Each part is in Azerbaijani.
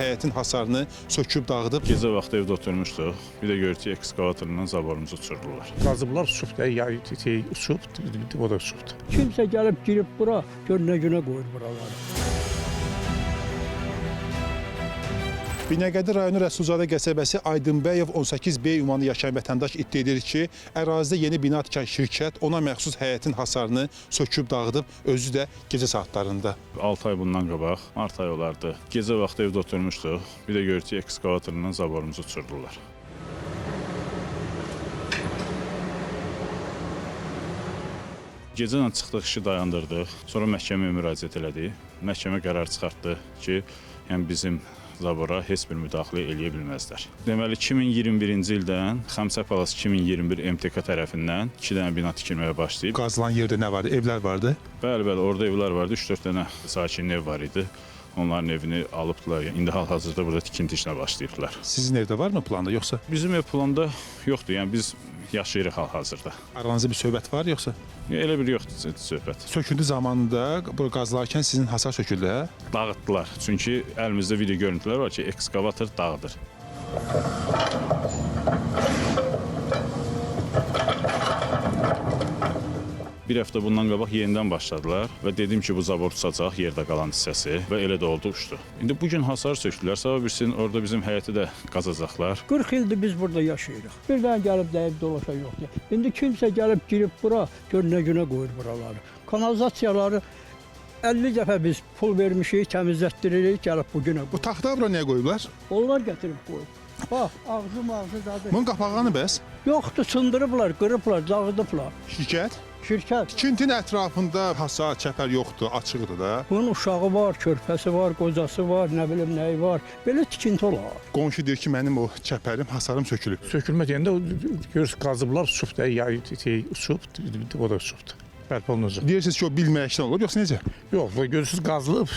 həyətin hasarını söküb dağıdıb. Gecə vaxtı evdə oturmuşduq. Bir də görürük ki, ekskavatorla zaborumuzu uçurdular. Qazıblar uçub da, uçub, o da uçubdu. Kimsə gəlib girib bura, gör nə günə qoyur buraları. Binəqədi rayonu Rəsulzadə qəsəbəsi Aydınbəyev 18B ünvanı yaşayan vətəndaş iddia edir ki, ərazidə yeni bina tikən şirkət ona məxsus həyətin hasarını söküb dağıdıb, özü də gecə saatlarında. 6 ay bundan qabaq, mart ayı olardı. Gecə vaxtı evdə oturmuşduq. Bir də görürük ki, ekskavatorla zaborumuzu uçurdular. Gecədən çıxdıq, işi dayandırdıq. Sonra məhkəməyə müraciət elədik. Məhkəmə qərar çıxartdı ki, yəni bizim zabora heç bir müdaxilə eləyə bilməzlər. Deməli, 2021-ci ildən Xəmsə Palas 2021 MTK tərəfindən 2 dənə bina tikilməyə başlayıb. Qazılan yerdə nə vardı? Evlər vardı? Bəli, orada evlər vardı. 3-4 dənə sakin ev var idi. Onların evini alıbdılar. İndi hal-hazırda burada tikinti işinə başlayıblar. Sizin evdə varmı planda yoxsa? Bizim ev planda yoxdur. Yəni biz yaşayırıq hal-hazırda. Aranızda bir söhbət var yoxsa? Elə bir yoxdur söhbət. Söküntü zamanında bura qazılarkən sizin hasar söküldü, hə? Dağıtdılar. Çünki əlimizdə video görüntülər var ki, ekskavator dağıdır. Bir həftə bundan qabaq yenidən başladılar və dedim ki, bu zabor uçacaq, yerdə qalan hissəsi və elə də oldu, uçdu. İndi bugün hasar sökdülər, sabah birisinin orada bizim həyəti də qazacaqlar. 40 ildir biz burada yaşayırıq. Birdən gəlib dəyib dolaşa yoxdur. İndi kimsə gəlib girib bura, gör nə günə qoyur buraları. Kanalizasiyaları 50 dəfə biz pul vermişik, təmizlətdiririk, gəlib bu günə qoyur. Bu taxta bura niyə qoyublar? Onlar gətirib qoyur. Bax, ağzı dadı. Bunun qapağını bəs? Yoxdur, sındırıblar, qırıblar, dağıdıblar. Şirkət? Şirkət. Tikintinin ətrafında hasar, çəpər yoxdur, açıqdır da. Bunun uşağı var, körpəsi var, qocası var, nə bilim nəyi var. Belə tikinti olar. Qonşu deyir ki, mənim o çəpərim, hasarım sökülüb. Sökülmə deyəndə görürüz qazıblar uçub da, uçub, o da uçubdu. Bərpa olunacaq. Deyirsiniz ki, o bilməkdən olur, yoxsa necə? Yox, görürsünüz qazılıb,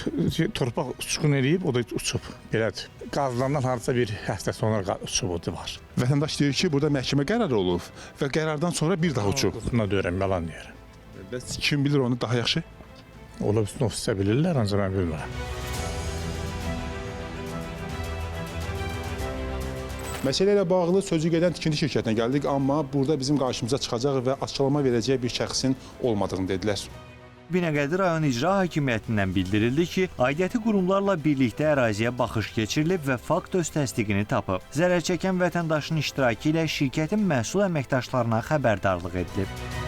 torpaq uçqun eləyib, o da uçub. Belədir. Qazılandan hardasa bir həftə sonra uçub o da var. Vətəndaş deyir ki, burada məhkəmə qərarı olub və qərardan sonra bir daha uçub. Buna deyirəm, yalan deyirəm. Bəs kim bilir onu daha yaxşı? Ola bilsin, ofisdə bilirlər, ancaq mən bilmirəm. Məsələ ilə bağlı sözü gedən tikinti şirkətinə gəldik, amma burada bizim qarşımıza çıxacaq və açıqlama verəcək bir şəxsin olmadığını dedilər. Binəqədi rayon icra hakimiyyətindən bildirildi ki, aidiyyəti qurumlarla birlikdə əraziyə baxış keçirilib və fakt öz təsdiqini tapıb. Zərər çəkən vətəndaşın iştirakı ilə şirkətin məhsul əməkdaşlarına xəbərdarlıq edilib.